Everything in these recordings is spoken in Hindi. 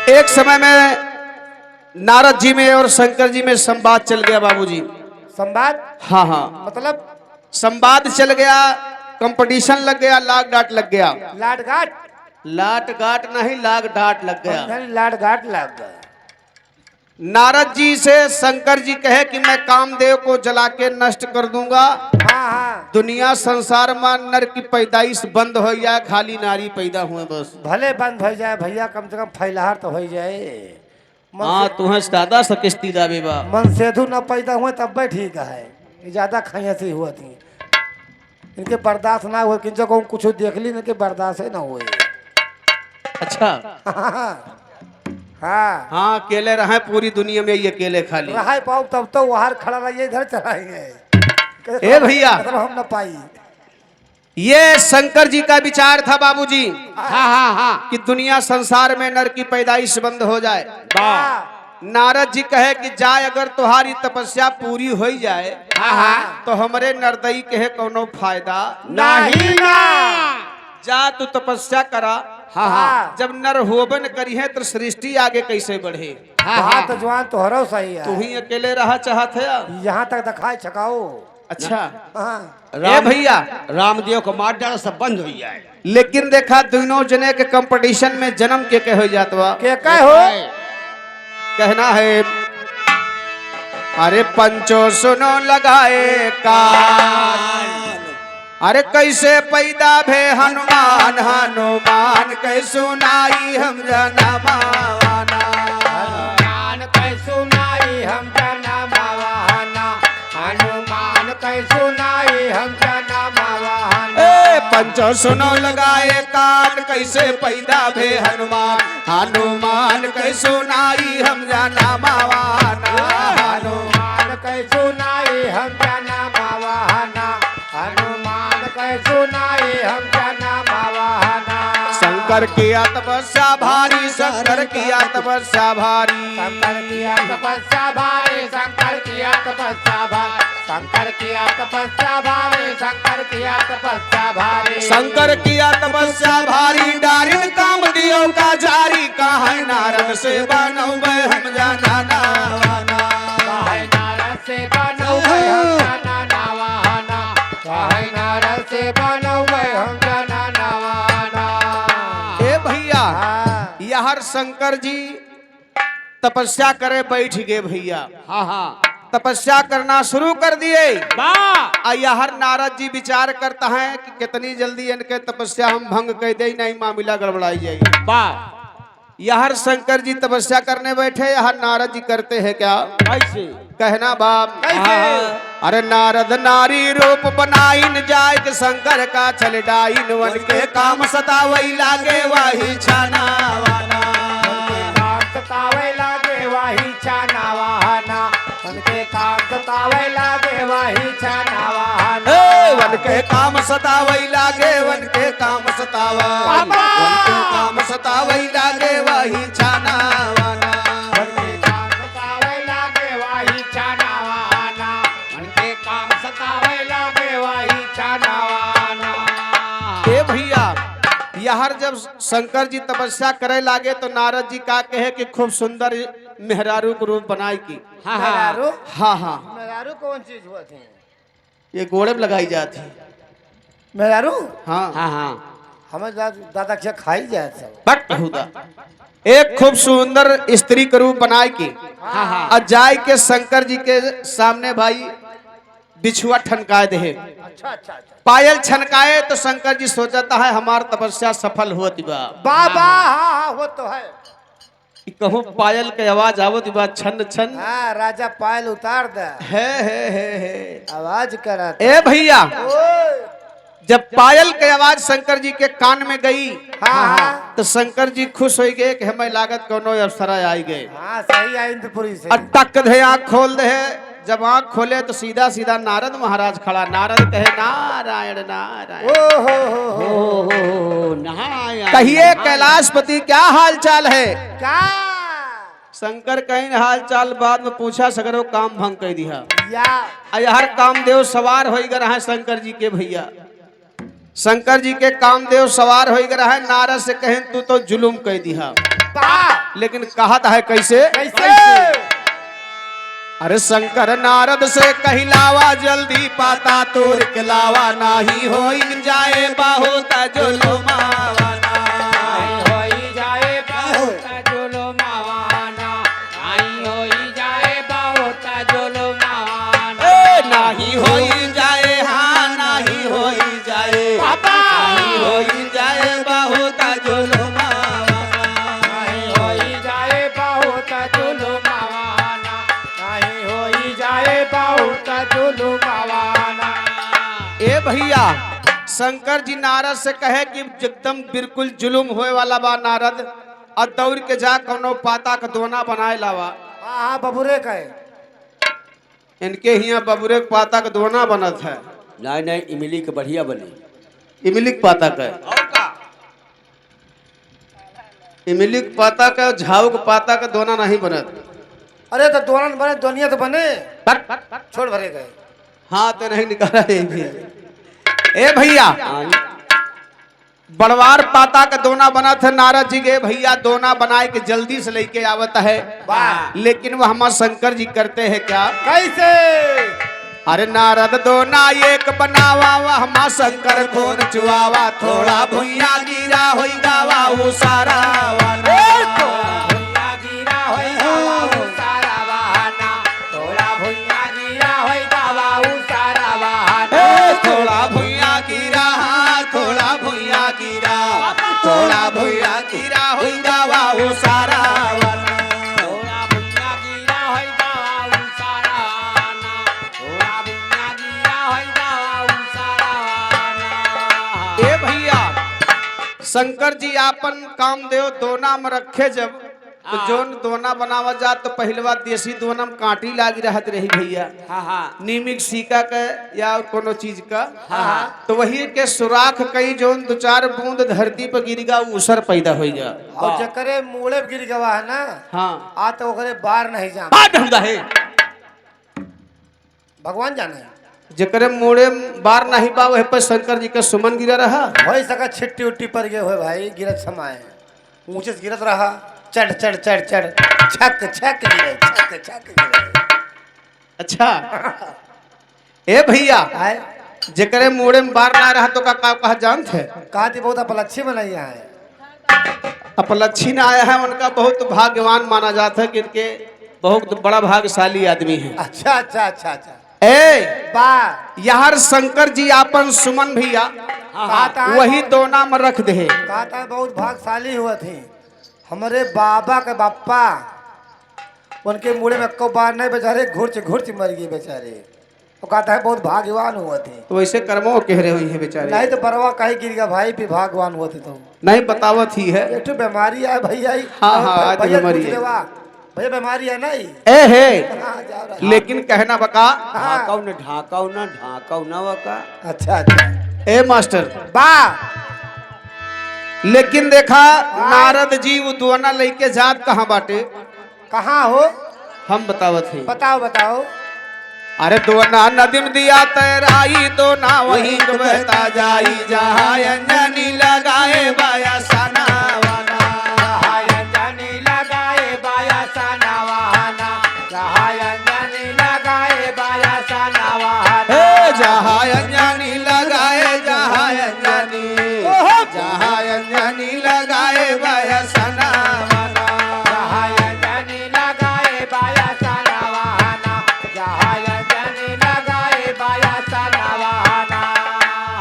एक समय में नारद जी में और शंकर जी में संवाद चल गया बाबूजी। संवाद? हाँ हाँ, मतलब संवाद चल गया, कंपटीशन लग गया, लाग डाट लग गया। लाट घाट? लाट गाट नहीं, लाग डाट लग गया। लाट घाट लग गया। नारद जी से शंकर जी कहे कि मैं कामदेव को जला के नष्ट कर दूंगा। हाँ हाँ, दुनिया संसार में नर की पैदाइश बंद हो जाए, खाली नारी पैदा हुए बस। भले बंद हो जाए भैया, कम से कम फैलाहर तो हो जाए। हाँ तुम्हें दादा सकिस्ती दावे बा। मन सेधु न पैदा हुए तब भी ठीक है। ज्यादा खैसी हुआ थी, इनके बर्दाश्त ना हुए, किन को कुछ देख ली इनके बर्दाश्त ना हुए। अच्छा हाँ हाँ, अकेले रहे पूरी दुनिया में, ये अकेले खाली रहा पाओ तब तो वहां खड़ा रहिए, इधर चलाएंगे। ए भैया, हम न पाई। ये शंकर जी का विचार था बाबूजी। हाँ हाँ हाँ, कि दुनिया संसार में नर की पैदाइश बंद हो जाए। हाँ नारद जी कहे कि जाए अगर तुम्हारी तपस्या पूरी हो जाए तो हमरे नरदई के कोनो फायदा नहीं ना। जा तू तपस्या करा। हाँ हाँ, जब नर होबन करी है तो सृष्टि आगे कैसे बढ़े। हाँ तो जवान तो हरो सही है। तू ही अकेले रहा चाहत है। यहाँ तक दिखाए छकाओ। अच्छा हाँ ए भैया, रामदेव को मार डाल सब बंद हो जाए। लेकिन देखा दोनों जने के कंपटीशन में जन्म के हो जात बा। के कह हो कहना है अरे पंचो सुनो लगाए कान, अरे कैसे पैदा भे हनुमान, हनुमान कैसे सुनाई हम जनमावाना। हनुमान कैसे सुनाई हम जनमावाना, हनुमान कैसे सुनाई हम जनमावाना। ए पंचो सुनो लगाए कान, कैसे पैदा भे हनुमान, हनुमान कैसे सुनाई हम जनमावाना। हनुमान कैसे सुनाई हम जनमावाना, हनुमान कैसे सुनाई हम जनमावाना। शंकर किया तपस्या भारी, शंकर किया तपस्या भारी, शंकर किया तपस्या भारी, शंकर किया तपस्या भारी, शंकर किया तपस्या भारी, शंकर किया तपस्या भारी। शंकर किया तपस्या भारी, डारिन कामदेव का जारी, कहाँ नारद से बनौबे हम जाना नावाना। कहे नारद से बनौबे हम जाना नावाना, कहे नारद से बनौबे हम जाना नावाना। ए भैया, यार शंकर जी तपस्या करे बैठ गए भैया। हाँ हाँ, तपस्या करना शुरू कर दिए। वाह यार नारद जी विचार करता है कि कितनी जल्दी इनके तपस्या हम भंग कर दे, नहीं मामला गड़बड़ाई जाएगी। वाह, यार शंकर जी तपस्या करने बैठे, यार नारद जी करते हैं क्या कैसे कहना बाप। कैसे? अरे नारद नारी रूप बनाइन जाए कि शंकर का चल डाइन, वन के काम सतावई लागे वाही छाना वाना। काम सतावे लागे वाही छाना वाहना, वन के काम सतावे लागे वाही छाना वाहना। वन के काम सतावई लागे, वन के काम सतावा, वन के काम सतावई लागे वाही छाना वाना। वन के काम सतावे लागे वाही छाना वाहना, वन के काम सतावे लागे वाही छाना वाहना। ए भैया, यार जब शंकर जी तपस्या करे लागे तो नारद जी का कहे कि खूब सुंदर मेहरारू को रूप बनाई की। हाँ मेहरारू? हाँ हाँ, मेहरारू कौन चीज हुआ थी? ये घोड़े में लगाई जाती। मेहरारू हाँ हाँ हाँ, हमें दादा क्या खाई जाए सब। बट हुदा एक खूब सुंदर स्त्री का रूप बनाए की। हाँ हाँ, और जाय के शंकर जी के सामने भाई बिछुआ ठनकाए दे, अच्छा अच्छा अच्छा, पायल छनकाए तो शंकर जी सोचता है हमार तपस्या सफल होती बा। बाबा हाँ हाँ वो तो है। कि कहूँ पायल के आवाज आवत बा छन छन। हाँ राजा पायल उतार दे, है आवाज करा। ए भैया, ओए, जब पायल के आवाज शंकर जी के कान में गई हाँ हाँ तो शंकर जी खुश हो गए कि हमें लागत कोनो अफसरा आई गए। हाँ सही है इंद्रपुरी से। और टक दे आँख खोल दे, जब आँख खोले तो सीधा सीधा नारद महाराज खड़ा। नारद कहे नारायण नारायण। ओ हो ओ नहाया कहिए कैलाशपति क्या हाल चाल है। क्या शंकर कहीं हाल चाल बाद में पूछा, सगरो काम भंग कर दिया। या हर कामदेव सवार हो गए है शंकर जी के भैया। शंकर जी के कामदेव सवार हो गए है। नारद से कहें तू तो जुलुम कह दिया। बा लेकिन कहता है कैसे? कैसे? अरे शंकर नारद से कहलावा जल्दी पाता तोर के लावा नाही हो जाए बहुत जुलुमावा आई होई जाए बहुत जुलुमावाना, आई होई जाए बहुत जुलुमावाना। नाही हो जाए, हाँ नाही हो जाए, पापा नाही हो जाए बहुत जुलुमावा नहीं होई जाए बहुत जुलुमावाना, नहीं होई जाए बहुत जुलुमावाना। ए भैया शंकर जी नारद से कहे कि एकदम बिल्कुल जुलुम होए वाला बा नारद, और दौड़ के जा कोनो पाता का दोना बनाए लावा। हाँ बबुरे कहे इनके हिया बबुरे के पाता का दोना बनत है। नहीं नहीं इमली के बढ़िया बनी। इमली के पाता का, और का? इमली के पाता का, झाऊ के पाता का दोना नहीं बनत। अरे तो दोनों बने, दुनिया तो बने, छोड़ भरे गए। हाँ तो नहीं निकाला ये भी। ए भैया हाँ, बड़वार पाता का दोना बना था। नारद जी गए भैया दोना बनाए के जल्दी से लेके आवत है, वाह। लेकिन वह हमारे शंकर जी करते हैं क्या? कैसे? अरे नारद दोना एक बनावा, वह हमारा शंकर खून चुआवा, थोड़ा भुइया गिरा होई गावा वो सारा वाना। भुइया गिरा होई गावा उ सारा बहाना, थोड़ा भुइया गिरा होई गावा उ सारा बहाना। थोड़ा भुइया गिरा, हाँ थोड़ा भुइया गिरा, थोड़ा भुइया गिरा होई गावा वो सारा वाना। थोड़ा भुइया गिरा होई गावा उ सारा बहाना, थोड़ा भुइया गिरा होई गावा उ सारा बहाना। ए भैया शंकर जी आपन कामदेव दोना में रखे जब, तो जोन दोना बनावा जा तो पहलवा देसी दोना में कांटी लागी रहत रही भैया, हाँ हाँ नीमिक सीका के या कोनो चीज का। हाँ। तो वही के सुराख कई जोन दो चार बूंद धरती पर गिरगा उसर पैदा हो जा। और जकरे मूड़े पे गिर गवा है ना, हाँ आ तो ओकरे बार नहीं जा, बात ढूंढा है भगवान जाने। जकरे मोड़े बार नहीं बा वह पर शंकर जी का सुमन गिरा रहा। हो सका छिट्टी उट्टी पर गए हो भाई, गिरत समय ऊंचे से गिरत रहा, चढ़ चढ़ चढ़ चढ़, छक छक गिरे, छक छक गिरे। अच्छा ए भैया आए जकरे मोड़े में बार ना रहा तो का कहा जानते हैं? कहा थी बहुत अपलच्छी बनाई है। अपलच्छी ना आया है उनका बहुत भाग्यवान माना जाता है कि इनके बहुत बड़ा भाग्यशाली आदमी है। अच्छा अच्छा अच्छा अच्छा। ए बा यार शंकर जी आपन सुमन भैया कहता है वही दोना में रख दे। कहता है बहुत भाग्यशाली हुआ थी हमारे बाबा के बापा, उनके मुड़े में को बार नहीं बेचारे, घुर्च घुर्च मर गए बेचारे। तो कहता है बहुत भाग्यवान हुआ थे। तो वैसे कर्मों कह रहे हुई है बेचारे, नहीं तो बरवा कहीं गिर गया भाई, भी भाग्यवान हुआ थे। तो नहीं बतावत ही है। एक तो बीमारी है भैया ही। हाँ, हाँ, आज भैया बीमारी पूछ है। लेवा, भैया बीमारी है नहीं। ए है हाँ, जा रहा है। लेकिन कहना बका। ढाकाऊ न ढाकाऊ न ढाकाऊ न वका। अच्छा अच्छा ए मास्टर बा लेकिन देखा नारद जी वो दोना लेके जात कहाँ बाटे कहाँ हो, हम बतावत ही। बताओ बताओ। अरे दोना नदी में दिया तैराई, दोना वहीं को बहता जाई, जहाँ अंजनी लगाए बाया सना वाना। जहाँ अंजनी लगाए बाया सना वहाना, जहाँ अंजनी लगाए बाया सना वहाना। ए जहाँ अंजनी लगाए, जहाँ अंजनी, जहाँ अंजनी लगाए बाया सना वाना। जहाँ अंजनी लगाए बाया सना वहाना, जहाँ अंजनी लगाए बाया सना वहाना।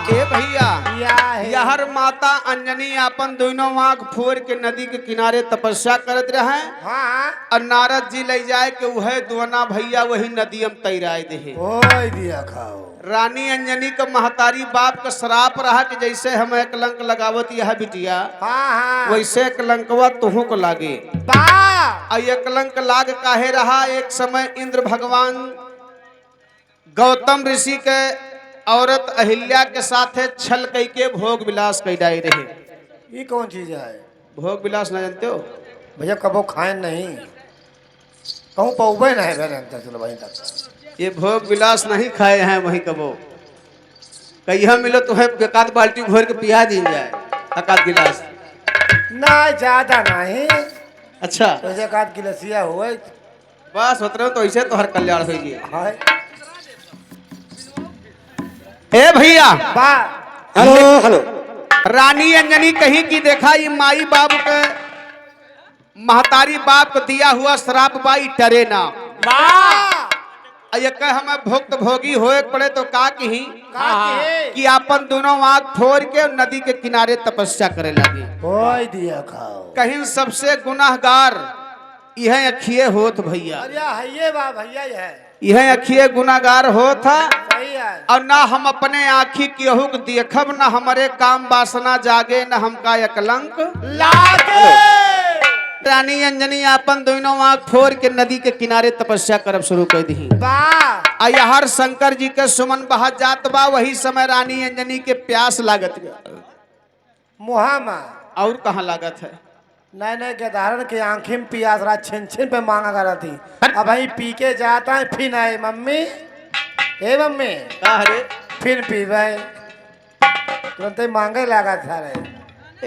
ए भैया या है यहर माता अंजनी अपन दोनों आंख फोड़ के नदी के किनारे तपस्या करत रहे, हाँ और नारद जी ले जाए के वह दोना भैया वही नदी में तैराए दे। ओए दिया खाओ। रानी अंजनी का महतारी बाप का श्राप रहा कि जैसे हम एक कलंक लगावत यह बिटिया, हाँ हाँ वैसे कलंकवा तुहू को लागे। बा और ये कलंक लाग काहे रहा? एक समय इंद्र भगवान गौतम ऋषि के औरत अहिल्या के साथे छल कई के भोग विलास कैदाई रहे। ये कौन चीज है भोग विलास ना जानते हो? भैया? कबो खाए नहीं, कहूँ पौबे नहीं भरे अंतर। चलो वहीं तक ये भोग विलास नहीं खाए हैं वही कबो। कहिया मिलो तुम्हें एकाध बाल्टी घोर के पिया दी जाए, एकाध गिलास। ना ज्यादा नहीं, अच्छा वैसे का गिलसिया हुए बस उतरे तो ऐसे तो हर कल्याण होगी। हाय हे भैया बा हेलो हेलो। रानी अंजनी कहीं की देखा ये माई बाप के महतारी बाप को दिया हुआ श्राप बाई टरे ना ये कह हमें भुक्त भोगी होए पड़े तो का कही कि अपन दोनों आंख फोड़ के नदी के किनारे तपस्या करे लगे। होय दिया खाओ कहीं सबसे गुनाहगार यह अखिए होत भैया, अरे हइये बा भैया ये है यह अखिए गुनाहगार हो था सही है और ना हम अपने आँखी केहू के देखब न हमारे काम वासना जागे न हमका एक कलंक लागे रानी अंजनी अपन दोनों आंख फोड़ के नदी के किनारे तपस्या करब शुरू कर दी। बा हर शंकर जी के सुमन बहत जात बा वही समय रानी अंजनी के प्यास लागत बा। मुहामा और कहाँ लागत है? नए नए गदारन की आंखें में पियास रहा छिन छिन पे मांगा करा थी अब भाई पी के जाता है फिर आए मम्मी ए मम्मी का हरे? फिर पी भाई तुरंत ही मांगे लगा था रे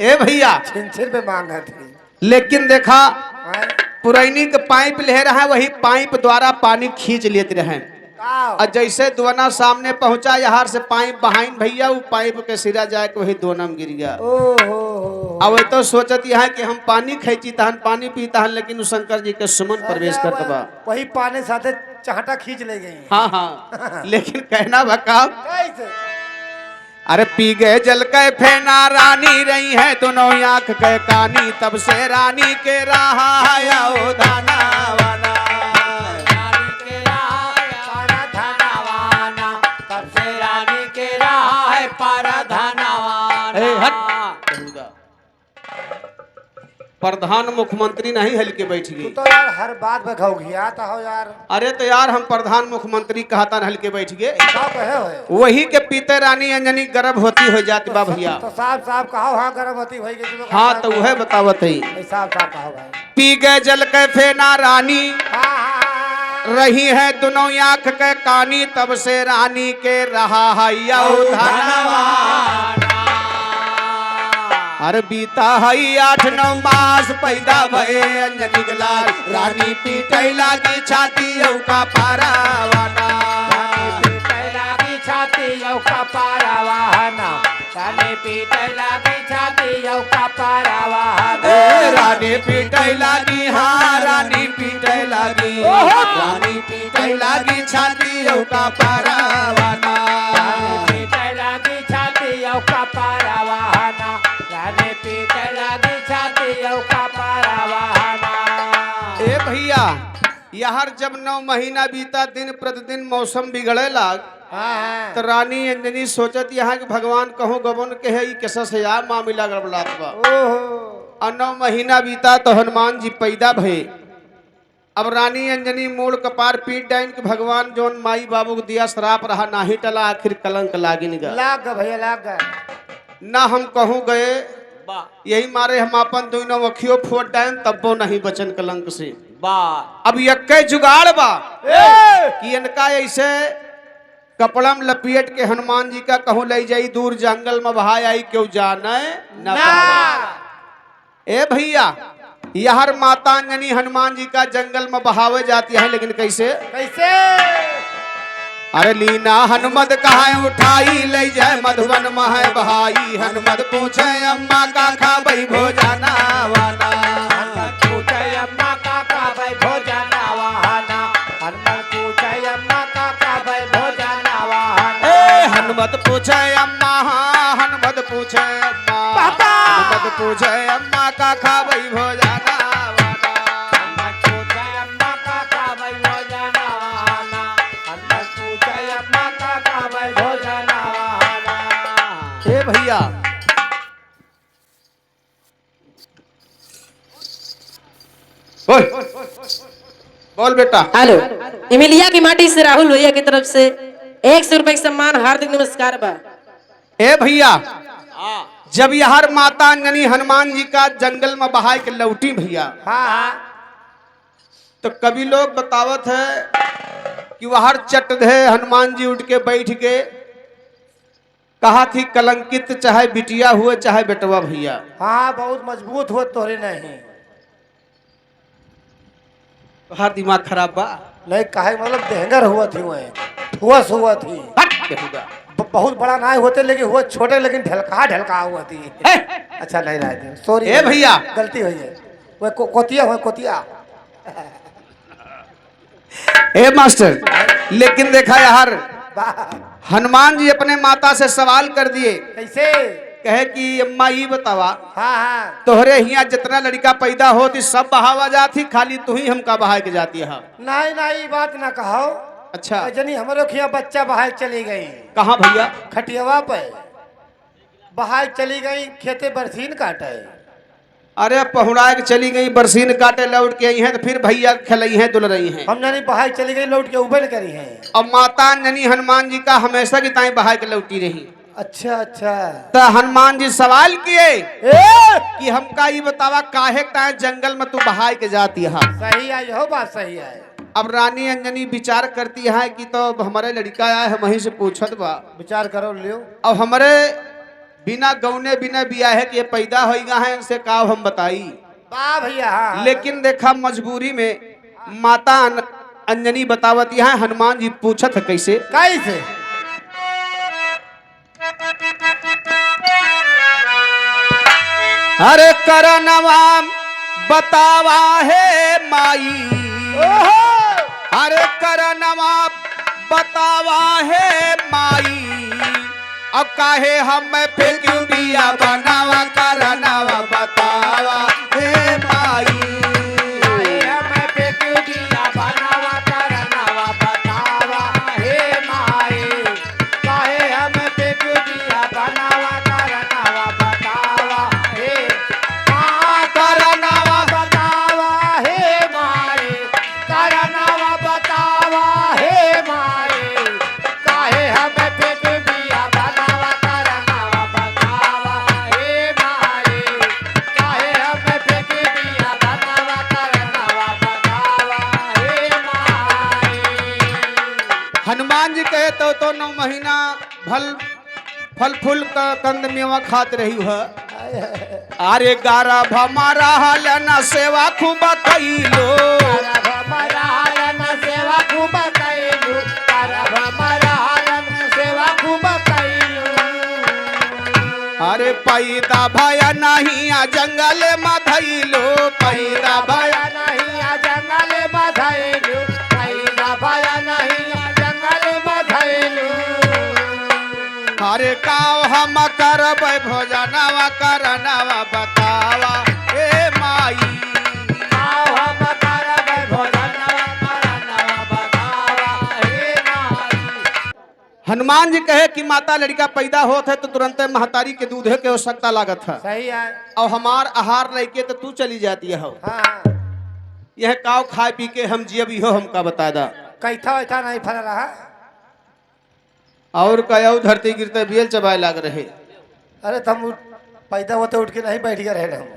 ए भैया छिन छिन पे मांगा थी लेकिन देखा हाँ? पुरैनी के पाइप ले रहा है वही पाइप द्वारा पानी खींच लेते रहे आओ। और जैसे दोना सामने पहुंचा यहाँ से पाइप बहाइन भैया वो पाइप के सिरा जाए के वही दोना में गिर गया। ओहो अब तो सोचत यहाँ कि हम पानी खींची तहन पानी पीता हन लेकिन शंकर जी के सुमन प्रवेश करत बा। वही पानी साथे चाहटा खींच ले गई हाँ हाँ लेकिन कहना बका कैसे अरे पी गए जल के फेना रानी रही है दोनों आंख के कानी तब से रानी के रहा है ओ दाना वाना। रानी के पारा धनवाना तब से रानी के रहा है पारा धनवाना ए, हट। प्रधान मुख्यमंत्री नहीं हल के बैठ तू गई। तो यार हर बात में घौघियाता हो यार अरे तो यार हम प्रधान मुख्यमंत्री कहता हल के बैठ गए क्या कहे हो वही के पीते रानी अंजनी गर्भ होती हो जाती बा भैया। तो साफ साफ कहो हाँ गर्भवती होई गई हाँ तो वह बतावत है साफ साफ कहो भाई पी गए जल के फेना रानी हाँ रही है दोनों आंख के कानी तब से रानी के रहा है यो धनवाना। अरे बीता है 8-9 मास पैदा भये अंजनी के लाल रानी पीटे लागी छाती यौ का पारावाना। लागी छाती यौ का पारावाना रानी पीटे लागी छाती यौ का पारावाना ए रानी पीटे लागी हाँ रानी पीटे लागी रानी पीटे लागी छाती यौ का पारावाना। पीटे लागी छाती यौ का पारावाना रानी पीटे लागी छाती यौ का पारावाना ए भैया यार जब 9 महीना बीता दिन प्रतिदिन मौसम बिगड़े लाग हाँ तो रानी अंजनी सोचत यहाँ कि भगवान कहो गबन के है कैसा से यार मामला गड़बड़ात बा। ओहो और 9 महीना बीता तो हनुमान जी पैदा भये। अब रानी अंजनी मूल कपार पीट डाइन कि भगवान जोन माई बाबू को दिया श्राप रहा ना ही टला आखिर कलंक लागिन गा लाग गए भैया लाग गए ना हम कहूँ गए यही मारे हम अपन दोनों अखियों फोड़ डाइन तब वो नहीं बचन कलंक से अब यक्के जुगाड़ बा कि इनका ऐसे कपड़ा में लपेट के हनुमान जी का कहूँ ले जाई दूर जंगल में बहाय आई क्यों जाने न पावे। ए भैया यार माता अंजनी हनुमान जी का जंगल में बहावे जाती है लेकिन कैसे कैसे अरे लीना हनुमत कहाँ उठाई ले जाए मधुबन मह बहाई हनुमत पूछे अम्मा का खाबई भोजना वाना। पूछे अम्मा का खाबई भोजना वाना हनुमान पूछे अम्मा का खाबई भोजना वाना ए हनुमत पूछे अम्मा हाँ हनुमत पूछे अम्मा हनुमत पूछे अम्मा का खाबई भोजना वाना। हनुमान पूछे अम्मा का खाबई भोजना वाना हनुमान पूछे अम्मा का खाबई भोजना वाना ए भैया ओए बोल बेटा। हेलो इमिलिया की माटी से राहुल भैया की तरफ से 100 रुपए का सम्मान हार्दिक नमस्कार बा। ए भैया जब यार माता अंजनी हनुमान जी का जंगल में बहाय के लौटी भैया हाँ तो कभी लोग बतावत है कि वहां चट दे हनुमान जी उठ के बैठ के कहा थी कलंकित चाहे बिटिया हुए चाहे बेटवा भैया। हाँ बहुत मजबूत हो तोरे नहीं तोहार दिमाग खराब बा। नहीं काहे मतलब देहंगर हुआ थी वह हुआ थी हट बेहुदा। बहुत बड़ा ना होते लेकिन हुआ छोटे लेकिन ढलका हुआ थी। ए, अच्छा नहीं रहा थी सॉरी ए भैया। गलती हुई है वह कोतिया हुआ कोतिया। ए मास्टर, लेकिन देखा यार वाह, हनुमान जी अपने माता से सवाल कर दिए, कैसे? कहे कि अम्मा ये बतावा हाँ हाँ तोहरे हिया जितना लड़का पैदा होती सब बहावा जाती, खाली तू ही हमका बहा के जाती है। नहीं नहीं बात ना कहो। अच्छा जनी हमारे खिया बच्चा बहाय चली गई कहाँ भैया? खटियावा पे बहाय चली गई खेते बरसीन काटे। अरे पहुड़ा के चली गई बरसीन काटे, लौट के आई हैं तो फिर भैया खिलाई हैं दुल रही हैं। हम जानी बहाय चली गई लौट के उबल करी है। और माता अंजनी हनुमान जी का हमेशा की ताई बहा के लौटी रही। अच्छा अच्छा तो हनुमान जी सवाल किए ए कि हमका ये बतावा काहे ताए जंगल में तू बहा के जाती है। सही है यहो बात सही है। अब रानी अंजनी विचार करती है कि तो हमारे लड़का आया है वहीं से पूछत बा। विचार करो लियो। अब हमारे बिना गौने बिना बिया है कि ये पैदा होगा है इनसे का हम बताई। वाह भैया हाँ लेकिन देखा मजबूरी में माता अंजनी बतावती है, हनुमान जी पूछत है कैसे। कैसे? अरे करनवा बतावा है माई, अरे करनवा बतावा है माई, अब काहे हम पे क्यों बिया बनावा, करनवा बतावा है माई। हनुमान जी कहे तो 9 महीना फल फूल का कंद मेवा खात रही है। अरे गारा भमारा हलन सेवा खूब कैलो, अरे पैदा भया नहीं आ जंगल में धैलो, पैदा भया नहीं आ जंगल बधाइलू पैदा भया नहीं आ जंगल बधाइलू। अरे काव हम करब भोजनवा करनवा बतावा ए माई, हम करब भोजनवा करनवा बतावा हे माई। हनुमान जी कहे कि माता लड़का पैदा होत है तो तुरंत महतारी के दूधे के आवश्यकता लागत है, सही है और हमार आहार लेके तो तू चली जाती है। हाँ यह काव खाए पी के हम जियब इहो हमका बता दा। कैथा वैथा नहीं फल रहा। और कया धरती गिरते बियल चबाए लाग रहे। अरे तुम पैदा होते उठ के नहीं बैठ गए रहे हम।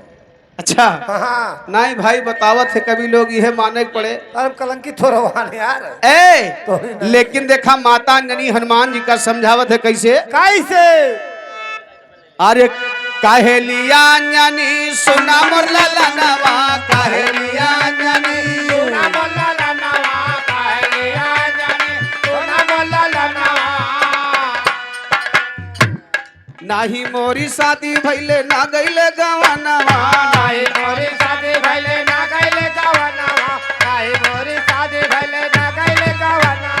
अच्छा हाँ नहीं भाई बतावत है कभी लोग यह माने के पड़े। अरे कलंकित हो रहा यार। ए लेकिन देखा माता अंजनी हनुमान जी का समझावत है कैसे। कैसे? अरे काहेलिया अंजनी सुना मोर ललनवा, काहेलिया अंजनी सुना बोला लनवा कहलिया जाने सुना बोला लनवा। नाही मोरी शादी भइले ना गइले गवनवा, नाही मोरी शादी भइले ना गइले गवनवा, नाही मोरी शादी भइले ना गइले गवनवा।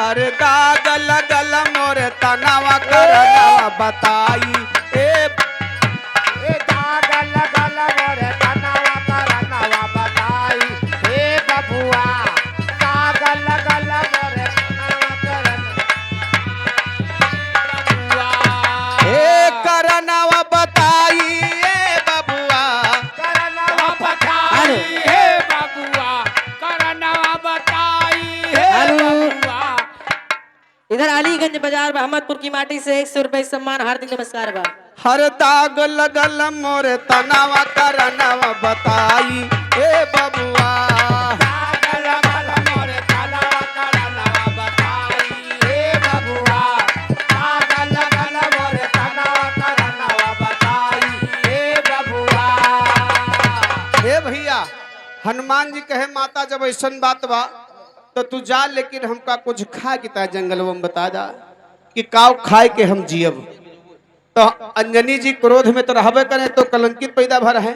अरे गागल गल मोर तनवा करनवा बताई ए दागल गल मोरे तनवा करनवा बताई हे बबुआ। दागल गल मोरे तनवा ए करनवा बताई ए बबुआ, करनवा बताई हे बबुआ। करनवा बताई हे बबुआ। इधर अलीगंज बाजार बहमदपुर की माटी से 100 रुपए सम्मान हार्दिक नमस्कार बा। हर दाग लगल मोर तनवा करनवा बताई ए बबुआ। दागल गल मोरे तनवा करनवा बताई हे बबुआ। दागल गल मोरे तनवा करनवा बताई हे बबुआ। ए भैया हनुमान जी कहे माता जब ऐसा बात बा तो तू जा, लेकिन हमका कुछ खा के ता जंगल में बता जा कि काव खाए के हम जियब। तो अंजनी जी क्रोध में तो रहबे करें, तो कलंकित पैदा भर है,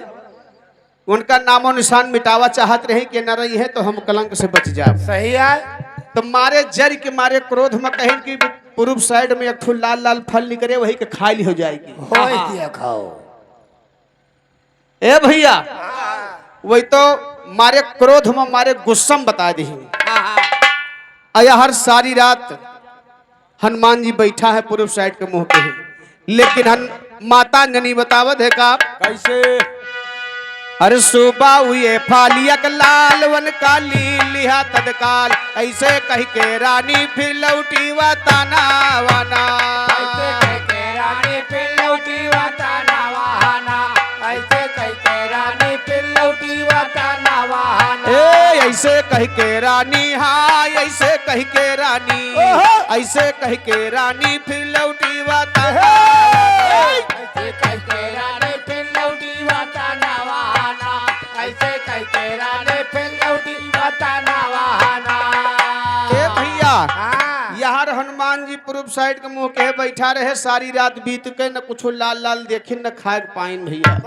उनका नामो निशान मिटावा चाहत रहे कि न रही है तो हम कलंक से बच जाए। सही है। तो मारे जर के मारे क्रोध में कहें कि पूर्व साइड में एक ठो लाल लाल फल निकले, वही के खाई हो जाएगी। हो दिया खाओ। ए भैया वही तो मारे क्रोध में मारे गुस्सा में बता दी। आया हर सारी रात हनुमान जी बैठा है पूर्व साइड के मुंह पे ही, लेकिन माता अंजनी बतावत है का कैसे? अरे सुबह हुए फालियक लाल वन काली लिहा तत्काल, ऐसे कह के रानी फिर लौटी वा ताना वाना। ऐसे कह के रानी फिर लौटी वा ताना वाना। ऐसे कह के रानी फिर लौटी वा ताना वाना। ऐसे कह के रानी, हाँ ऐसे कह के रानी, ऐसे कह के रानी फिर लौटी वा ताना। ऐसे कह के रानी फिर लौटी वा ताना वाना। ऐसे कह के रानी फिर लौटी वा ताना वाना। ए भैया हाँ। यार हनुमान जी पूर्व साइड के मुंह के बैठा रहे, सारी रात बीत के न कुछ लाल लाल देखे न खाए पाइन भैया।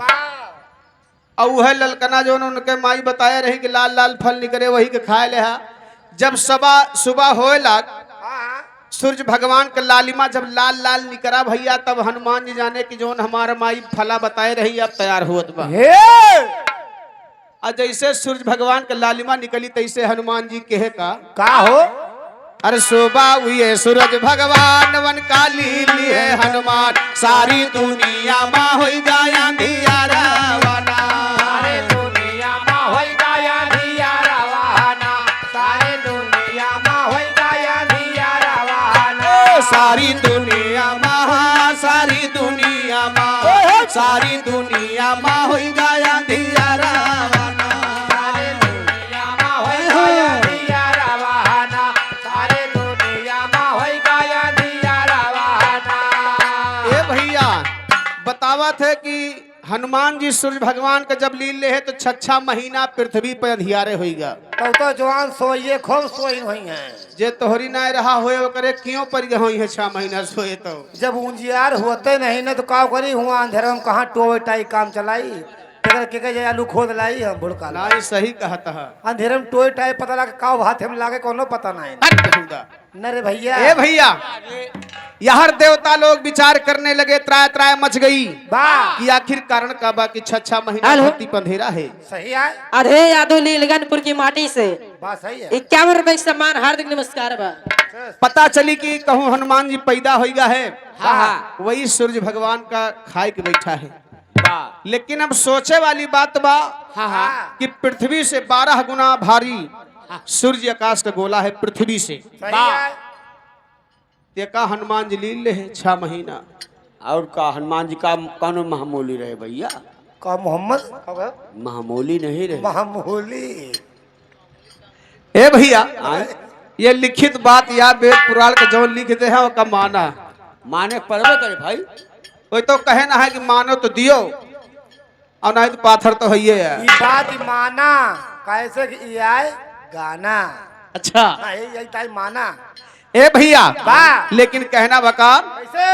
और वह ललकना जो उनके माई बताया रहे कि लाल लाल फल निकले, वही के खाए ले। जब सुबह होए लग, सूर्य भगवान का लालिमा जब लाल लाल निकरा भैया, तब हनुमान जी जाने कि जो हमारा माई फला बताए रही अब तैयार हुआ बा। और जैसे सूर्य भगवान का लालिमा निकली तैसे हनुमान जी कहे का हो? अरे सुबह हुए सूरज भगवान वन काली लिए हनुमान, सारी दुनिया माँ हो गया अंधियारा वाना। सारे दुनिया माँ हो गया अंधियारा वाना। सारे दुनिया माँ हो गया अंधियारा वाना। सारी दुनिया माँ, सारी दुनिया माँ, सारी दुनिया माँ हो गया अंधियारा वाना। सारे दुनिया माँ हो गया अंधियारा वाना। सारे दुनिया माँ हो गया अंधियारा वाना। ए भैया बतावा थे कि हनुमान जी सूर्य भगवान का जब लीले है तो 6 महीना पृथ्वी पर अंधियारे होइगा। तो जवान सोइए खूब सोई हुई हैं। जे तोहरी ना रहा होए करे क्यों पर होई है 6 महीना सोए तो। जब उजियार होते नहीं ना तो का करी हुआ अंधेरा में कहाँ टोटाई काम चलाई। के आलू खोद लाई हम भुड़का ना ये सही कहता है। अंधेरे में टोई टाई पता लगा का हाथ में लागे कोनो पता नहीं। न रे भैया। ए भैया यार देवता लोग विचार करने लगे, त्राय त्राय मच गई कि आखिर कारण का बा कि 6 महीना धरती पर अंधेरा है। सही है। अधे यादव लीलगनपुर की माटी से बात सही है। 51 रुपए के सम्मान, हार्दिक नमस्कार बा। पता चली कि कहूँ हनुमान जी पैदा हो गया है। हाँ। वही सूर्य भगवान का खाए के बैठा है। लेकिन अब सोचे वाली बात बा कि पृथ्वी से 12 गुना भारी सूर्य आकाश का गोला है पृथ्वी से। सही है। का हनुमान जी लीले है 6 महीना। और का हनुमान जी का कौन महामूली रहे भैया? का मोहम्मद महामूली नहीं रहे। महामूली। ए भैया ये लिखित बात या वेद पुराण के जो लिखते हैं वो का माना माने परवे करे भाई। वही तो कहे ना है कि मानो तो दियो और नहीं तो पाथर तो है। ये बात माना कैसे कि ये आए गाना। अच्छा यही ताई माना। ए भैया लेकिन कहना बका कैसे?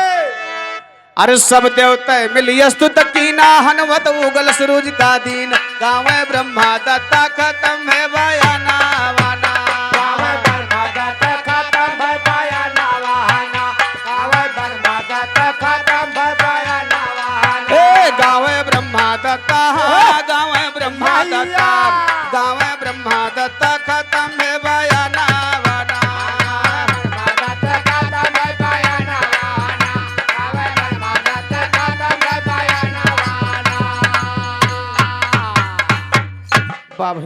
अरे सब देवता मिलियस्तु तकीना हनुमत उगल सूरज का दिन, गाँव ब्रह्मा दत्ता खत्म है बयाना वाना। गाँव ब्रह्मा दत्ता खत्म है बयाना वाना। गाँव ब्रह्मा दत्ता खत्म है बयाना वाना। ए गाँव ब्रह्मा दत्ता, गाँव ब्रह्मा दत्ता, गाँव ब्रह्मा दत्ता खत्म है बयाना वाना। ब्रह्मा दत्ता खत्म है बयाना वाना। गाँव ब्रह्मा दत्ता खत्म है बयाना वाना। वाह भैया।